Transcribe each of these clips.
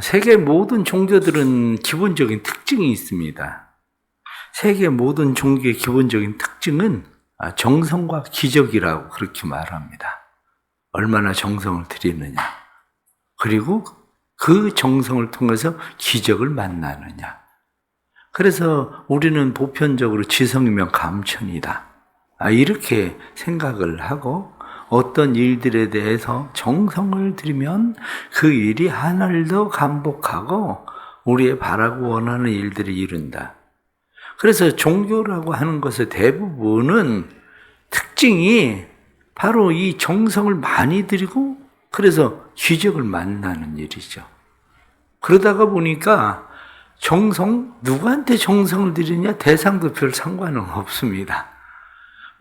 세계 모든 종교들은 기본적인 특징이 있습니다. 세계 모든 종교의 기본적인 특징은 정성과 기적이라고 그렇게 말합니다. 얼마나 정성을 들이느냐, 그리고 그 정성을 통해서 기적을 만나느냐. 그래서 우리는 보편적으로 지성이면 감천이다, 이렇게 생각을 하고, 어떤 일들에 대해서 정성을 들이면 그 일이 하늘도 감복하고 우리의 바라고 원하는 일들을 이룬다. 그래서 종교라고 하는 것의 대부분은 특징이 바로 이 정성을 많이 들이고 그래서 기적을 만나는 일이죠. 그러다가 보니까 누구한테 정성을 들이냐 대상도 별 상관은 없습니다.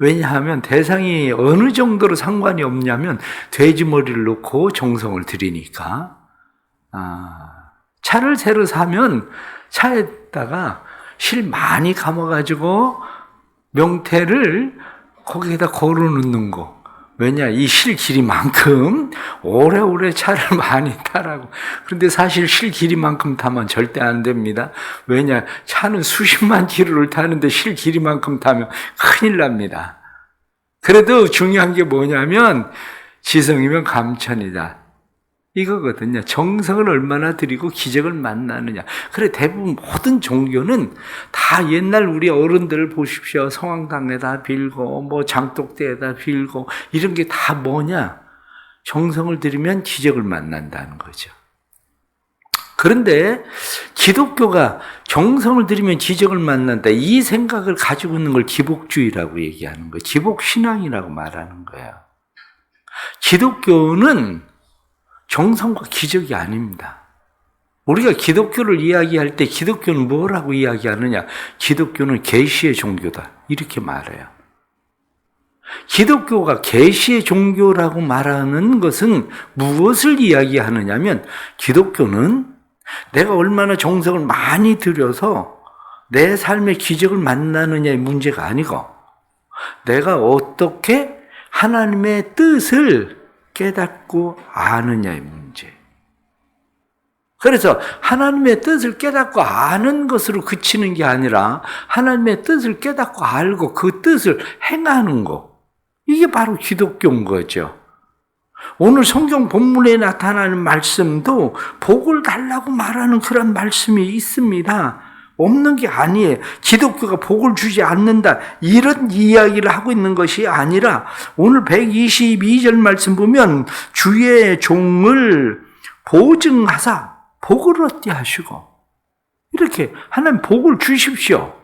왜냐하면 대상이 어느 정도로 상관이 없냐면 돼지 머리를 놓고 정성을 들이니까. 차를 새로 사면 차에다가 실 많이 감아가지고 명태를 거기에다 걸어놓는 거. 왜냐, 이 실 길이만큼 오래오래 차를 많이 타라고. 그런데 사실 실 길이만큼 타면 절대 안 됩니다. 왜냐, 차는 수십만 킬로를 타는데 실 길이만큼 타면 큰일 납니다. 그래도 중요한 게 뭐냐면 지성이면 감천이다, 이거거든요. 정성을 얼마나 들이고 기적을 만나느냐. 그래, 대부분 모든 종교는 다 옛날 우리 어른들을 보십시오. 성황당에다 빌고 뭐 장독대에다 빌고 이런 게 다 뭐냐, 정성을 들이면 기적을 만난다는 거죠. 그런데 기독교가 정성을 들이면 기적을 만난다, 이 생각을 가지고 있는 걸 기복주의라고 얘기하는 거예요. 기복신앙이라고 말하는 거예요. 기독교는 정성과 기적이 아닙니다. 우리가 기독교를 이야기할 때 기독교는 뭐라고 이야기하느냐? 기독교는 계시의 종교다, 이렇게 말해요. 기독교가 계시의 종교라고 말하는 것은 무엇을 이야기하느냐면, 기독교는 내가 얼마나 정성을 많이 들여서 내 삶의 기적을 만나느냐의 문제가 아니고, 내가 어떻게 하나님의 뜻을 깨닫고 아느냐의 문제. 그래서 하나님의 뜻을 깨닫고 아는 것으로 그치는 게 아니라 하나님의 뜻을 깨닫고 알고 그 뜻을 행하는 것, 이게 바로 기독교인 거죠. 오늘 성경 본문에 나타나는 말씀도 복을 달라고 말하는 그런 말씀이 있습니다. 없는 게 아니에요. 기독교가 복을 주지 않는다, 이런 이야기를 하고 있는 것이 아니라, 오늘 122절 말씀 보면 주의 종을 보증하사 복을 얻게 하시고, 이렇게 하나님 복을 주십시오.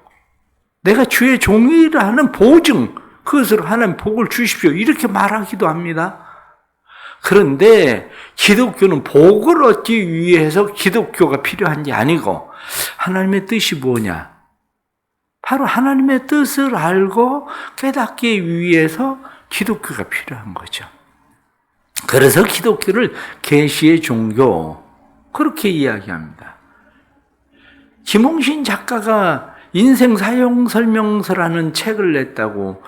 내가 주의 종이라는 보증, 그것으로 하나님 복을 주십시오, 이렇게 말하기도 합니다. 그런데 기독교는 복을 얻기 위해서 기독교가 필요한 게 아니고, 하나님의 뜻이 뭐냐? 바로 하나님의 뜻을 알고 깨닫기 위해서 기독교가 필요한 거죠. 그래서 기독교를 계시의 종교, 그렇게 이야기합니다. 김홍신 작가가 인생 사용 설명서라는 책을 냈다고,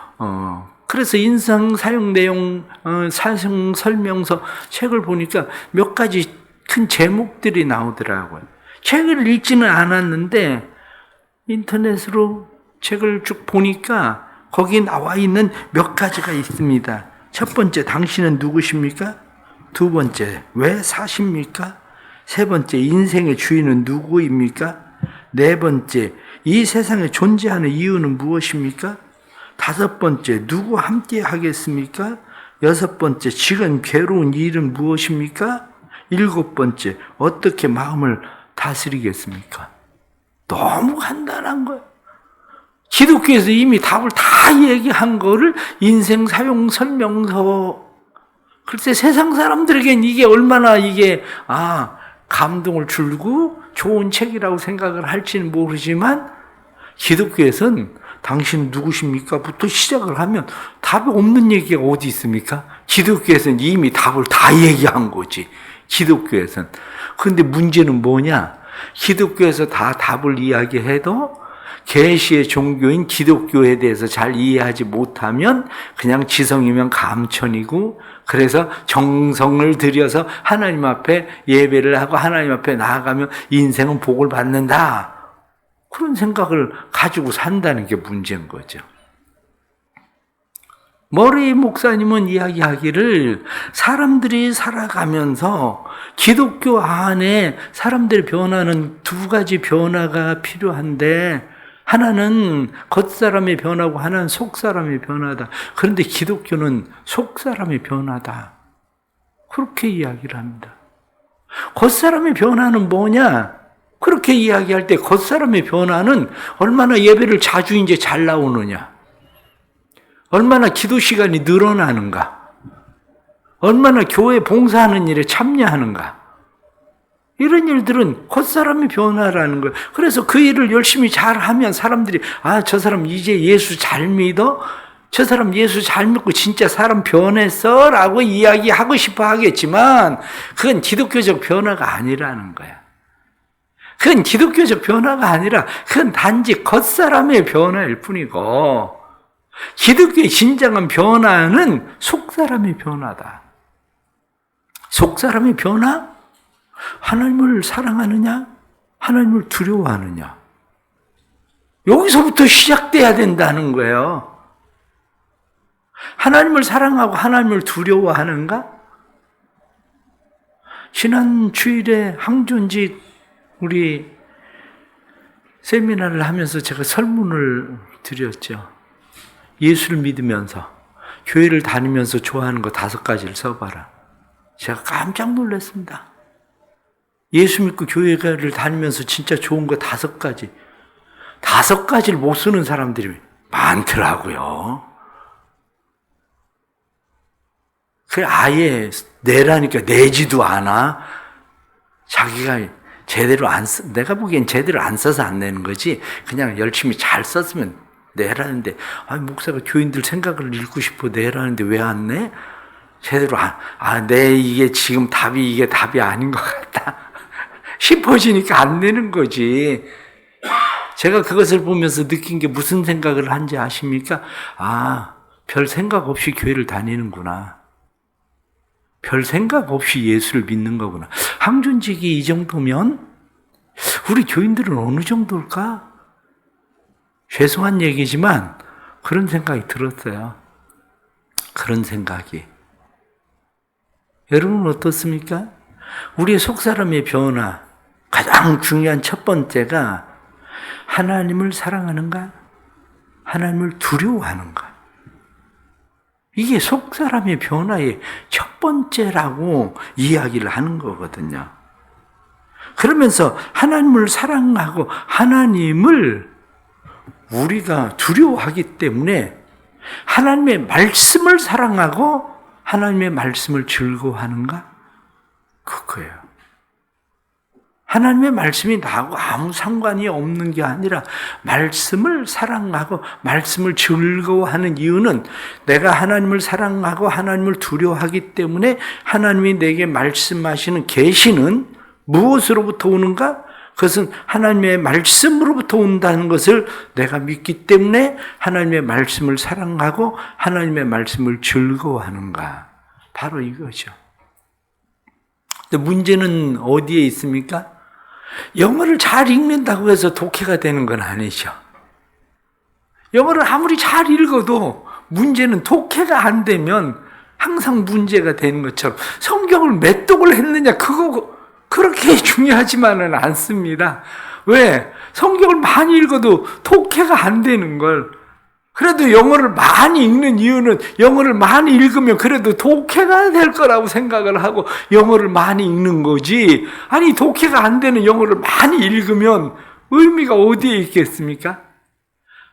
그래서 인생 사용 내용, 사용 설명서 책을 보니까 몇 가지 큰 제목들이 나오더라고요. 책을 읽지는 않았는데 인터넷으로 책을 쭉 보니까 거기 나와 있는 몇 가지가 있습니다. 첫 번째, 당신은 누구십니까? 두 번째, 왜 사십니까? 세 번째, 인생의 주인은 누구입니까? 네 번째, 이 세상에 존재하는 이유는 무엇입니까? 다섯 번째, 누구와 함께 하겠습니까? 여섯 번째, 지금 괴로운 일은 무엇입니까? 일곱 번째, 어떻게 마음을 다스리겠습니까? 너무 간단한 거예요. 기독교에서 이미 답을 다 얘기한 거를 인생 사용 설명서, 글쎄 세상 사람들에겐 이게 얼마나 감동을 주고 좋은 책이라고 생각을 할지는 모르지만, 기독교에서는 당신은 누구십니까? 부터 시작을 하면 답이 없는 얘기가 어디 있습니까? 기독교에서는 이미 답을 다 얘기한 거지, 기독교에서는. 그런데 문제는 뭐냐? 기독교에서 다 답을 이야기해도 계시의 종교인 기독교에 대해서 잘 이해하지 못하면 그냥 지성이면 감천이고, 그래서 정성을 들여서 하나님 앞에 예배를 하고 하나님 앞에 나아가면 인생은 복을 받는다, 그런 생각을 가지고 산다는 게 문제인 거죠. 머레이 목사님은 이야기하기를 사람들이 살아가면서 기독교 안에 사람들이 변하는 두 가지 변화가 필요한데, 하나는 겉사람의 변화고 하나는 속사람의 변화다. 그런데 기독교는 속사람의 변화다, 그렇게 이야기를 합니다. 겉사람의 변화는 뭐냐? 그렇게 이야기할 때 겉사람의 변화는 얼마나 예배를 자주 이제 잘 나오느냐, 얼마나 기도 시간이 늘어나는가, 얼마나 교회 봉사하는 일에 참여하는가, 이런 일들은 겉사람의 변화라는 거예요. 그래서 그 일을 열심히 잘하면 사람들이 저 사람 이제 예수 잘 믿어? 저 사람 예수 잘 믿고 진짜 사람 변했어? 라고 이야기하고 싶어 하겠지만 그건 기독교적 변화가 아니라는 거야. 그건 기독교적 변화가 아니라 그건 단지 겉사람의 변화일 뿐이고, 기독교의 진정한 변화는 속사람의 변화다. 속사람의 변화? 하나님을 사랑하느냐? 하나님을 두려워하느냐? 여기서부터 시작돼야 된다는 거예요. 하나님을 사랑하고 하나님을 두려워하는가? 지난 주일에 항존직 우리 세미나를 하면서 제가 설문을 드렸죠. 예수를 믿으면서 교회를 다니면서 좋아하는 거 5가지를 써봐라. 제가 깜짝 놀랐습니다. 예수 믿고 교회를 다니면서 진짜 좋은 거 5가지. 5가지를 못 쓰는 사람들이 많더라고요. 그래, 아예 내라니까 내지도 않아. 자기가 제대로 내가 보기엔 제대로 안 써서 안 내는 거지, 그냥 열심히 잘 썼으면 내라는데, 목사가 교인들 생각을 읽고 싶어 내라는데 왜 안 내? 제대로 이게 지금 이게 답이 아닌 것 같다 싶어지니까 안 내는 거지. 제가 그것을 보면서 느낀 게 무슨 생각을 한지 아십니까? 별 생각 없이 교회를 다니는구나. 별 생각 없이 예수를 믿는 거구나. 항존직이 이 정도면 우리 교인들은 어느 정도일까? 죄송한 얘기지만 그런 생각이 들었어요. 그런 생각이. 여러분은 어떻습니까? 우리의 속사람의 변화, 가장 중요한 첫 번째가 하나님을 사랑하는가? 하나님을 두려워하는가? 이게 속사람의 변화의 첫 번째라고 이야기를 하는 거거든요. 그러면서 하나님을 사랑하고 하나님을 우리가 두려워하기 때문에 하나님의 말씀을 사랑하고 하나님의 말씀을 즐거워하는가? 그거예요. 하나님의 말씀이 나하고 아무 상관이 없는 게 아니라 말씀을 사랑하고 말씀을 즐거워하는 이유는 내가 하나님을 사랑하고 하나님을 두려워하기 때문에 하나님이 내게 말씀하시는 계시는 무엇으로부터 오는가? 그것은 하나님의 말씀으로부터 온다는 것을 내가 믿기 때문에 하나님의 말씀을 사랑하고 하나님의 말씀을 즐거워하는가? 바로 이거죠. 근데 문제는 어디에 있습니까? 영어를 잘 읽는다고 해서 독해가 되는 건 아니죠. 영어를 아무리 잘 읽어도 문제는 독해가 안 되면 항상 문제가 되는 것처럼 성경을 몇 독을 했느냐, 그거 그렇게 중요하지만은 않습니다. 왜? 성경을 많이 읽어도 독해가 안 되는 걸. 그래도 영어를 많이 읽는 이유는 영어를 많이 읽으면 그래도 독해가 될 거라고 생각을 하고 영어를 많이 읽는 거지. 아니, 독해가 안 되는 영어를 많이 읽으면 의미가 어디에 있겠습니까?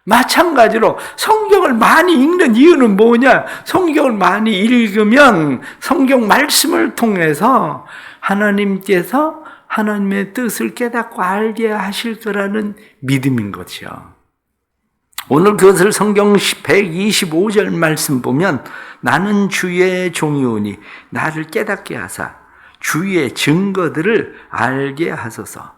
마찬가지로 성경을 많이 읽는 이유는 뭐냐? 성경을 많이 읽으면 성경 말씀을 통해서 하나님께서 하나님의 뜻을 깨닫고 알게 하실 거라는 믿음인 거죠. 오늘 그것을 성경 125절 말씀 보면 나는 주의 종이오니 나를 깨닫게 하사 주의 증거들을 알게 하소서.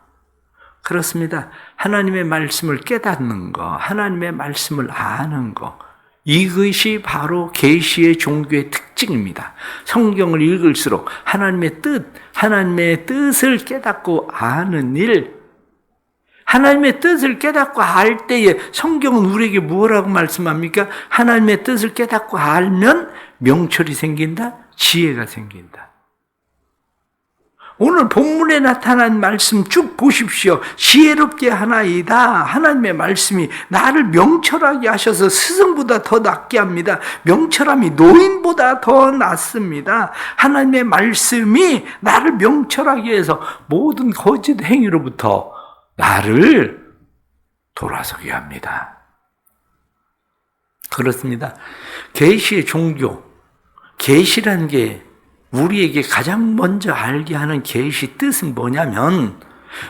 그렇습니다. 하나님의 말씀을 깨닫는 거, 하나님의 말씀을 아는 거, 이것이 바로 계시의 종교의 특징입니다. 성경을 읽을수록 하나님의 뜻을 깨닫고 아는 일, 하나님의 뜻을 깨닫고 알 때에 성경은 우리에게 뭐라고 말씀합니까? 하나님의 뜻을 깨닫고 알면 명철이 생긴다, 지혜가 생긴다. 오늘 본문에 나타난 말씀 쭉 보십시오. 지혜롭게 하나이다. 하나님의 말씀이 나를 명철하게 하셔서 스승보다 더 낫게 합니다. 명철함이 노인보다 더 낫습니다. 하나님의 말씀이 나를 명철하게 해서 모든 거짓 행위로부터 나를 돌아서게 합니다. 그렇습니다. 계시의 종교, 계시라는 게 우리에게 가장 먼저 알게 하는 계시 뜻은 뭐냐면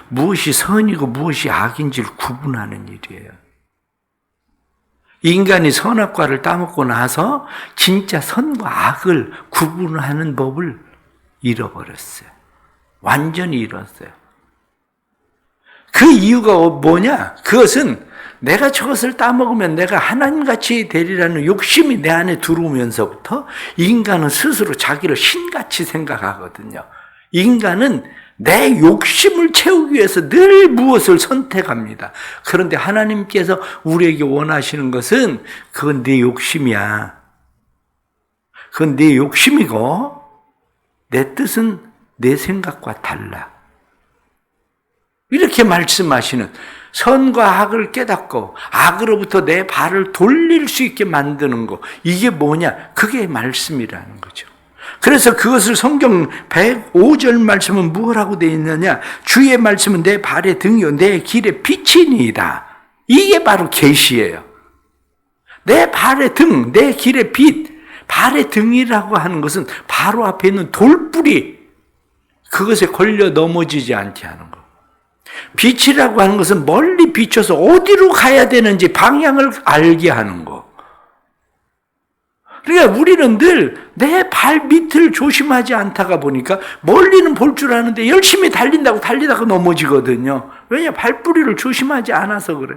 무엇이 선이고 무엇이 악인지를 구분하는 일이에요. 인간이 선악과를 따먹고 나서 진짜 선과 악을 구분하는 법을 잃어버렸어요. 완전히 잃었어요. 그 이유가 뭐냐? 그것은 내가 저것을 따먹으면 내가 하나님같이 되리라는 욕심이 내 안에 들어오면서부터 인간은 스스로 자기를 신같이 생각하거든요. 인간은 내 욕심을 채우기 위해서 늘 무엇을 선택합니다. 그런데 하나님께서 우리에게 원하시는 것은 그건 내 욕심이야. 그건 내 욕심이고 내 뜻은 내 생각과 달라. 이렇게 말씀하시는 선과 악을 깨닫고 악으로부터 내 발을 돌릴 수 있게 만드는 거, 이게 뭐냐? 그게 말씀이라는 거죠. 그래서 그것을 성경 105절 말씀은 뭐라고 되어 있느냐? 주의 말씀은 내 발의 등이요 내 길의 빛이니이다. 이게 바로 계시예요. 내 발의 등, 내 길의 빛, 발의 등이라고 하는 것은 바로 앞에 있는 돌뿌리, 그것에 걸려 넘어지지 않게 하는 거. 빛이라고 하는 것은 멀리 비춰서 어디로 가야 되는지 방향을 알게 하는 거. 그러니까 우리는 늘 내 발 밑을 조심하지 않다가 보니까 멀리는 볼 줄 아는데 열심히 달린다고 달리다가 넘어지거든요. 왜냐? 발뿌리를 조심하지 않아서 그래.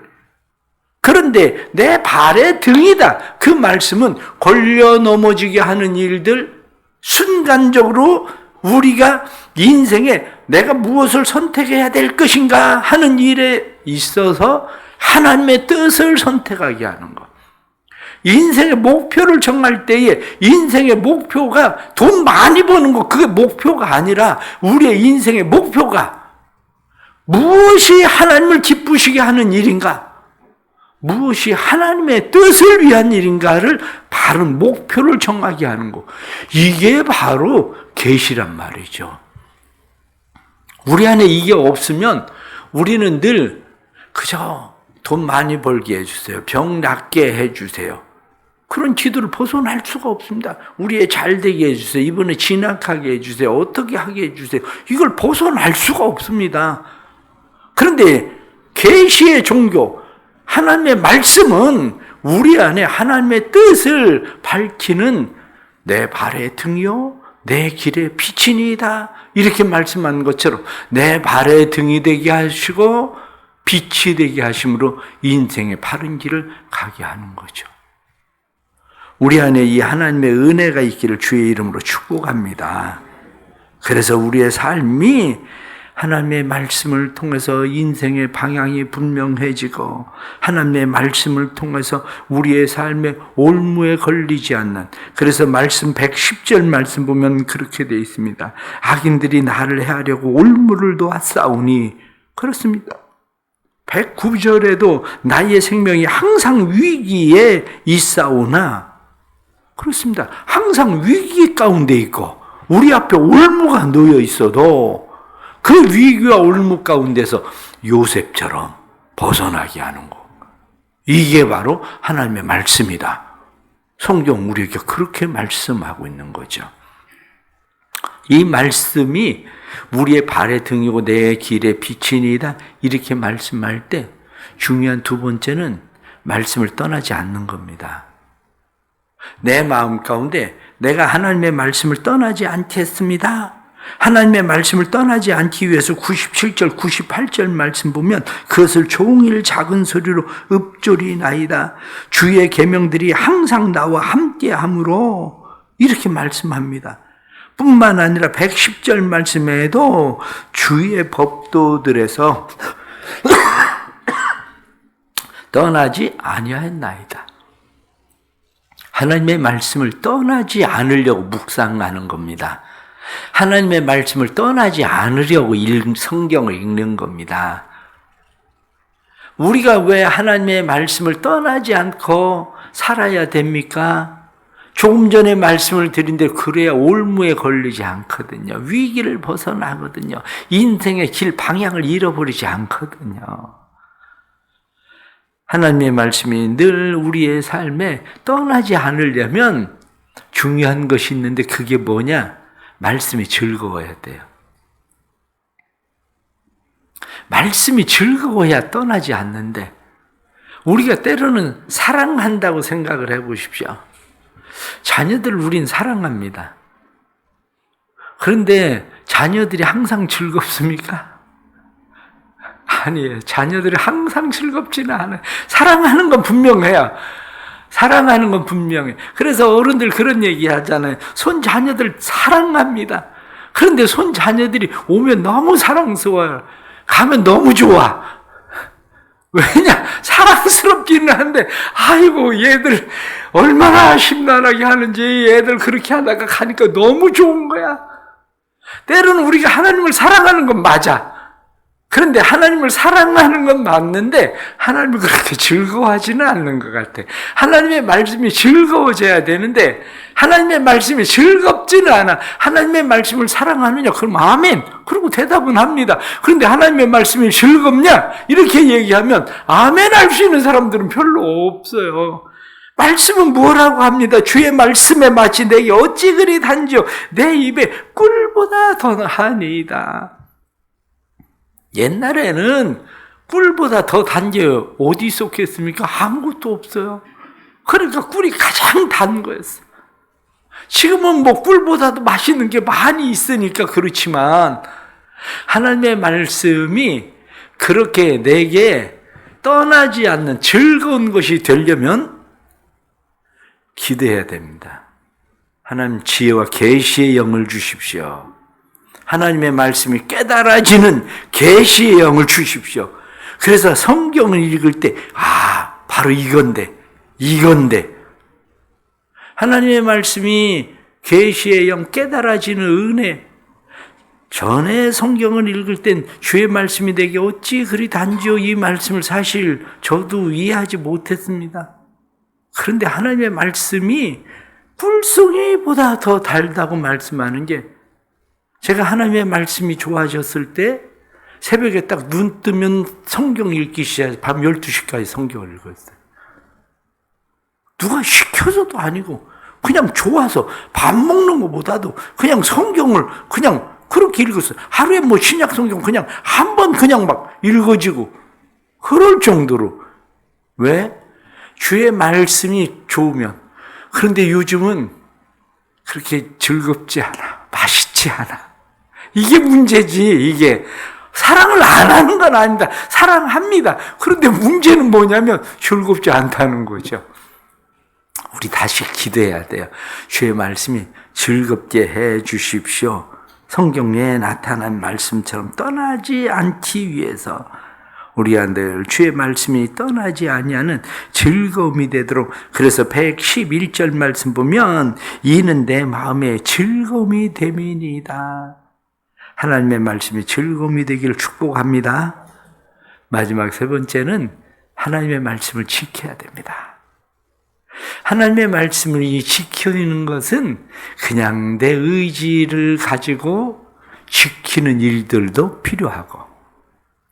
그런데 내 발의 등이다. 그 말씀은 걸려 넘어지게 하는 일들, 순간적으로 우리가 인생에 내가 무엇을 선택해야 될 것인가 하는 일에 있어서 하나님의 뜻을 선택하게 하는 것. 인생의 목표를 정할 때에 인생의 목표가 돈 많이 버는 것, 그게 목표가 아니라 우리의 인생의 목표가 무엇이 하나님을 기쁘시게 하는 일인가, 무엇이 하나님의 뜻을 위한 일인가를 바른 목표를 정하게 하는 것. 이게 바로 계시란 말이죠. 우리 안에 이게 없으면 우리는 늘 그저 돈 많이 벌게 해주세요, 병 낫게 해주세요, 그런 기도를 벗어날 수가 없습니다. 우리 애 잘 되게 해주세요, 이번에 진학하게 해주세요, 어떻게 하게 해주세요, 이걸 벗어날 수가 없습니다. 그런데 계시의 종교, 하나님의 말씀은 우리 안에 하나님의 뜻을 밝히는 내 발의 등이요 내 길의 빛이니이다, 이렇게 말씀한 것처럼 내 발의 등이 되게 하시고 빛이 되게 하심으로 인생의 바른 길을 가게 하는 거죠. 우리 안에 이 하나님의 은혜가 있기를 주의 이름으로 축복합니다. 그래서 우리의 삶이 하나님의 말씀을 통해서 인생의 방향이 분명해지고 하나님의 말씀을 통해서 우리의 삶의 올무에 걸리지 않는, 그래서 말씀 110절 말씀 보면 그렇게 되어 있습니다. 악인들이 나를 해하려고 올무를 놓았사오니, 그렇습니다. 109절에도 나의 생명이 항상 위기에 있사오나, 그렇습니다. 항상 위기 가운데 있고 우리 앞에 올무가 놓여 있어도 그 위기와 올무 가운데서 요셉처럼 벗어나게 하는 거. 이게 바로 하나님의 말씀이다. 성경 우리에게 그렇게 말씀하고 있는 거죠. 이 말씀이 우리의 발의 등이고 내 길의 빛이니이다, 이렇게 말씀할 때 중요한 두 번째는 말씀을 떠나지 않는 겁니다. 내 마음 가운데 내가 하나님의 말씀을 떠나지 않겠습니다, 하나님의 말씀을 떠나지 않기 위해서 97절, 98절 말씀 보면 그것을 종일 작은 소리로 읊조리나이다. 주의 계명들이 항상 나와 함께함으로 이렇게 말씀합니다. 뿐만 아니라 110절 말씀에도 주의 법도들에서 떠나지 아니하였나이다. 하나님의 말씀을 떠나지 않으려고 묵상하는 겁니다. 하나님의 말씀을 떠나지 않으려고 성경을 읽는 겁니다. 우리가 왜 하나님의 말씀을 떠나지 않고 살아야 됩니까? 조금 전에 말씀을 드린 대로 그래야 올무에 걸리지 않거든요. 위기를 벗어나거든요. 인생의 길, 방향을 잃어버리지 않거든요. 하나님의 말씀이 늘 우리의 삶에 떠나지 않으려면 중요한 것이 있는데 그게 뭐냐? 말씀이 즐거워야 돼요. 말씀이 즐거워야 떠나지 않는데 우리가 때로는 사랑한다고 생각을 해보십시오. 자녀들을 우린 사랑합니다. 그런데 자녀들이 항상 즐겁습니까? 아니에요. 자녀들이 항상 즐겁지는 않아요. 사랑하는 건 분명해요. 사랑하는 건 분명해. 그래서 어른들 그런 얘기 하잖아요. 손 자녀들 사랑합니다. 그런데 손 자녀들이 오면 너무 사랑스러워요. 가면 너무 좋아. 왜냐? 사랑스럽기는 한데, 아이고, 얘들 얼마나 심란하게 하는지 얘들 그렇게 하다가 가니까 너무 좋은 거야. 때로는 우리가 하나님을 사랑하는 건 맞아. 그런데 하나님을 사랑하는 건 맞는데 하나님을 그렇게 즐거워하지는 않는 것 같아. 하나님의 말씀이 즐거워져야 되는데 하나님의 말씀이 즐겁지는 않아. 하나님의 말씀을 사랑하느냐? 그럼 아멘. 그리고 대답은 합니다. 그런데 하나님의 말씀이 즐겁냐? 이렇게 얘기하면 아멘 할 수 있는 사람들은 별로 없어요. 말씀은 뭐라고 합니다. 주의 말씀에 마치 내게 어찌 그리 단지요. 내 입에 꿀보다 더하니이다. 옛날에는 꿀보다 더 단게요. 어디 있었겠습니까? 아무것도 없어요. 그러니까 꿀이 가장 단 거였어요. 지금은 뭐 꿀보다도 맛있는 게 많이 있으니까 그렇지만 하나님의 말씀이 그렇게 내게 떠나지 않는 즐거운 것이 되려면 기도해야 됩니다. 하나님 지혜와 계시의 영을 주십시오. 하나님의 말씀이 깨달아지는 계시의 영을 주십시오. 그래서 성경을 읽을 때 바로 이건데 하나님의 말씀이 계시의 영 깨달아지는 은혜. 전에 성경을 읽을 땐 주의 말씀이 내게 어찌 그리 단지요. 이 말씀을 사실 저도 이해하지 못했습니다. 그런데 하나님의 말씀이 꿀송이보다 더 달다고 말씀하는 게 제가 하나님의 말씀이 좋아졌을 때 새벽에 딱 눈 뜨면 성경 읽기 시작해서 밤 12시까지 성경을 읽었어요. 누가 시켜서도 아니고 그냥 좋아서 밥 먹는 것보다도 그냥 성경을 그냥 그렇게 읽었어요. 하루에 뭐 신약 성경 그냥 한 번 그냥 막 읽어지고 그럴 정도로. 왜? 주의 말씀이 좋으면. 그런데 요즘은 그렇게 즐겁지 않아. 맛있지 않아. 이게 문제지. 이게 사랑을 안 하는 건 아니다. 사랑합니다. 그런데 문제는 뭐냐면 즐겁지 않다는 거죠. 우리 다시 기도해야 돼요. 주의 말씀이 즐겁게 해 주십시오. 성경에 나타난 말씀처럼 떠나지 않기 위해서 우리한테 주의 말씀이 떠나지 아니하는 즐거움이 되도록. 그래서 111절 말씀 보면 이는 내 마음의 즐거움이 됨이니이다. 하나님의 말씀이 즐거움이 되기를 축복합니다. 마지막 세 번째는 하나님의 말씀을 지켜야 됩니다. 하나님의 말씀을 지키는 것은 그냥 내 의지를 가지고 지키는 일들도 필요하고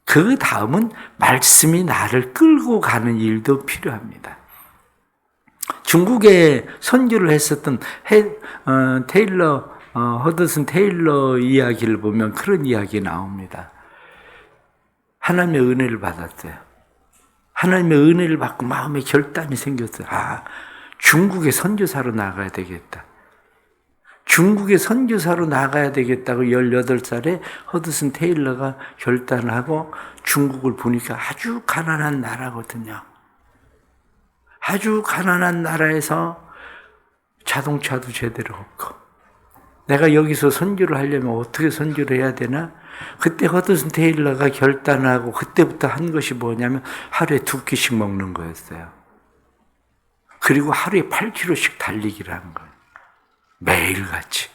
그 다음은 말씀이 나를 끌고 가는 일도 필요합니다. 중국에 선교를 했었던 허드슨 테일러 이야기를 보면 그런 이야기 나옵니다. 하나님의 은혜를 받았어요. 하나님의 은혜를 받고 마음에 결단이 생겼어요. 중국에 선교사로 나가야 되겠다. 중국에 선교사로 나가야 되겠다고 18살에 허드슨 테일러가 결단하고 중국을 보니까 아주 가난한 나라거든요. 아주 가난한 나라에서 자동차도 제대로 없고 내가 여기서 선교를 하려면 어떻게 선교를 해야 되나? 그때 허드슨 테일러가 결단하고 그때부터 한 것이 뭐냐면 하루에 2끼씩 먹는 거였어요. 그리고 하루에 8km씩 달리기를 한 거예요. 매일같이.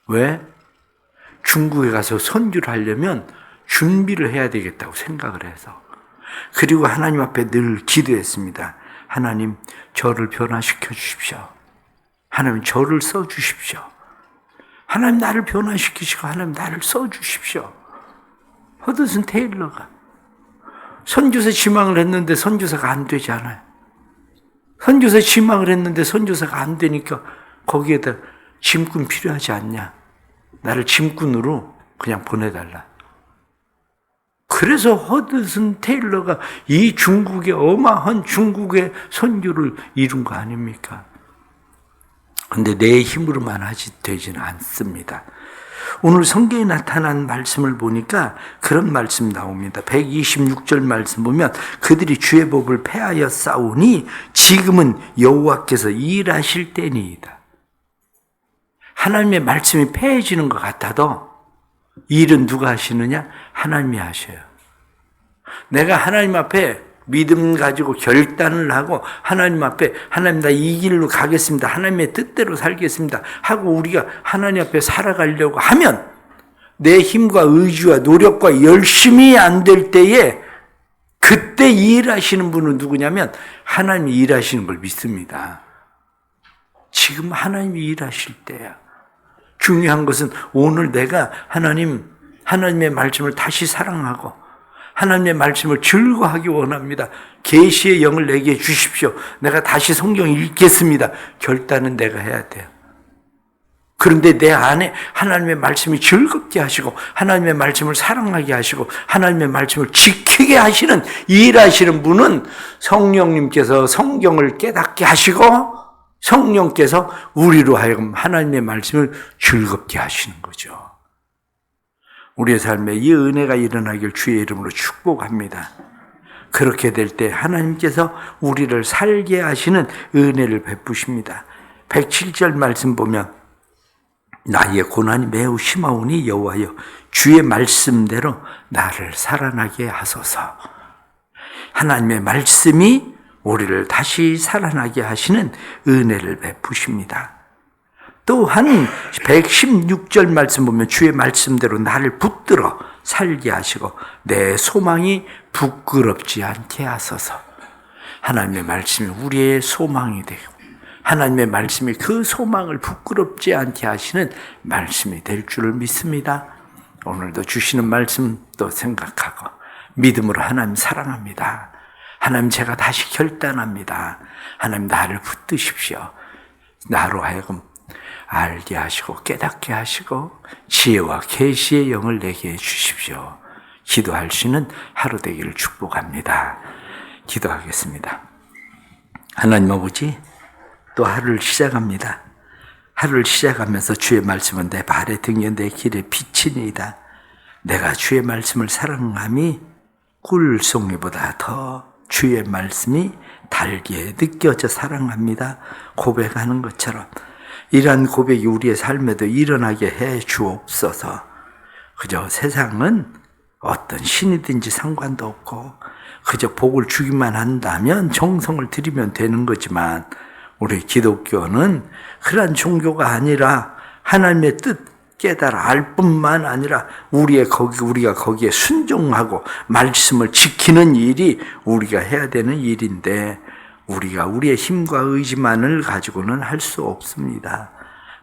왜? 중국에 가서 선교를 하려면 준비를 해야 되겠다고 생각을 해서. 그리고 하나님 앞에 늘 기도했습니다. 하나님, 저를 변화시켜 주십시오. 하나님, 저를 써 주십시오. 하나님, 나를 변화시키시고 하나님, 나를 써 주십시오. 허드슨 테일러가 선교사 지망을 했는데 선교사가 안 되잖아요. 선교사 지망을 했는데 선교사가 안 되니까 거기에다 짐꾼 필요하지 않냐? 나를 짐꾼으로 그냥 보내달라. 그래서 허드슨 테일러가 이 중국의 어마한 중국의 선교를 이룬 거 아닙니까? 그런데 내 힘으로만 되지는 않습니다. 오늘 성경에 나타난 말씀을 보니까 그런 말씀 나옵니다. 126절 말씀 보면 그들이 주의 법을 폐하여 싸우니 지금은 여호와께서 일하실 때니이다. 하나님의 말씀이 폐해지는 것 같아도 일은 누가 하시느냐? 하나님이 하셔요. 내가 하나님 앞에 믿음 가지고 결단을 하고 하나님 앞에 하나님 나 이 길로 가겠습니다. 하나님의 뜻대로 살겠습니다. 하고 우리가 하나님 앞에 살아가려고 하면 내 힘과 의지와 노력과 열심히 안 될 때에 그때 일하시는 분은 누구냐면 하나님이 일하시는 걸 믿습니다. 지금 하나님이 일하실 때야. 중요한 것은 오늘 내가 하나님의 말씀을 다시 사랑하고 하나님의 말씀을 즐거워하기 원합니다. 계시의 영을 내게 주십시오. 내가 다시 성경 읽겠습니다. 결단은 내가 해야 돼요. 그런데 내 안에 하나님의 말씀이 즐겁게 하시고 하나님의 말씀을 사랑하게 하시고 하나님의 말씀을 지키게 하시는 일하시는 분은 성령님께서 성경을 깨닫게 하시고 성령께서 우리로 하여금 하나님의 말씀을 즐겁게 하시는 거죠. 우리의 삶에 이 은혜가 일어나길 주의 이름으로 축복합니다. 그렇게 될 때 하나님께서 우리를 살게 하시는 은혜를 베푸십니다. 107절 말씀 보면 나의 고난이 매우 심하오니 여호와여 주의 말씀대로 나를 살아나게 하소서. 하나님의 말씀이 우리를 다시 살아나게 하시는 은혜를 베푸십니다. 또한 116절 말씀 보면 주의 말씀대로 나를 붙들어 살게 하시고 내 소망이 부끄럽지 않게 하소서. 하나님의 말씀이 우리의 소망이 되고 하나님의 말씀이 그 소망을 부끄럽지 않게 하시는 말씀이 될 줄을 믿습니다. 오늘도 주시는 말씀도 생각하고 믿음으로 하나님 사랑합니다. 하나님 제가 다시 결단합니다. 하나님 나를 붙드십시오. 나로 하여금 알게 하시고 깨닫게 하시고 지혜와 계시의 영을 내게 주십시오. 기도할 수 있는 하루 되기를 축복합니다. 기도하겠습니다. 하나님 아버지 또 하루를 시작합니다. 하루를 시작하면서 주의 말씀은 내 발에 등에 내 길에 빛이니이다. 내가 주의 말씀을 사랑함이 꿀송이보다 더 주의 말씀이 달게 느껴져 사랑합니다. 고백하는 것처럼 이러한 고백이 우리의 삶에도 일어나게 해 주옵소서. 그저 세상은 어떤 신이든지 상관도 없고 그저 복을 주기만 한다면 정성을 들이면 되는 거지만 우리 기독교는 그러한 종교가 아니라 하나님의 뜻 깨달아 알 뿐만 아니라 우리가 거기에 순종하고 말씀을 지키는 일이 우리가 해야 되는 일인데 우리가 우리의 힘과 의지만을 가지고는 할 수 없습니다.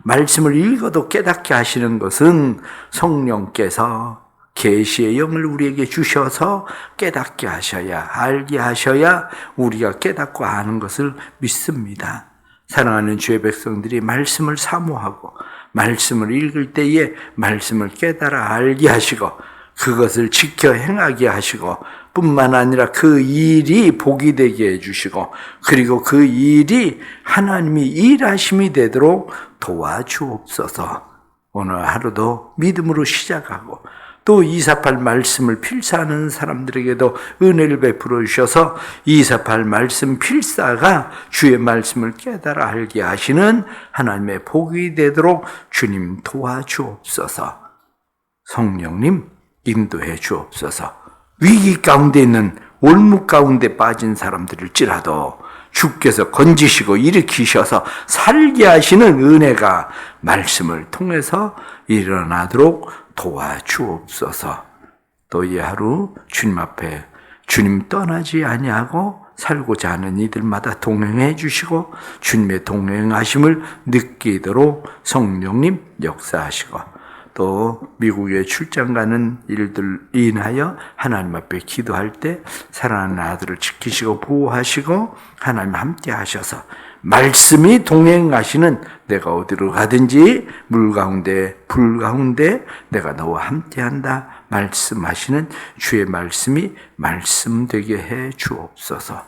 말씀을 읽어도 깨닫게 하시는 것은 성령께서 계시의 영을 우리에게 주셔서 깨닫게 하셔야 알게 하셔야 우리가 깨닫고 아는 것을 믿습니다. 사랑하는 주의 백성들이 말씀을 사모하고 말씀을 읽을 때에 말씀을 깨달아 알게 하시고 그것을 지켜 행하게 하시고 뿐만 아니라 그 일이 복이 되게 해주시고 그리고 그 일이 하나님이 일하심이 되도록 도와주옵소서. 오늘 하루도 믿음으로 시작하고 또 248 말씀을 필사하는 사람들에게도 은혜를 베풀어 주셔서 248 말씀 필사가 주의 말씀을 깨달아 알게 하시는 하나님의 복이 되도록 주님 도와주옵소서. 성령님 인도해 주옵소서. 위기 가운데 있는 올무 가운데 빠진 사람들일지라도 주께서 건지시고 일으키셔서 살게 하시는 은혜가 말씀을 통해서 일어나도록 도와주옵소서. 또 이 하루 주님 앞에 주님 떠나지 아니하고 살고자 하는 이들마다 동행해 주시고 주님의 동행하심을 느끼도록 성령님 역사하시고 또 미국에 출장 가는 일들 인하여 하나님 앞에 기도할 때 사랑하는 아들을 지키시고 보호하시고 하나님 함께 하셔서 말씀이 동행하시는 내가 어디로 가든지 물 가운데 불 가운데 내가 너와 함께한다 말씀하시는 주의 말씀이 말씀되게 해 주옵소서.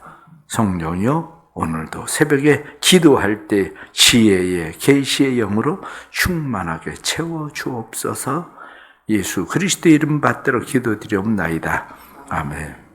성령이여 오늘도 새벽에 기도할 때 지혜의 계시의 영으로 충만하게 채워 주옵소서. 예수 그리스도의 이름 받들어 기도드리옵나이다. 아멘.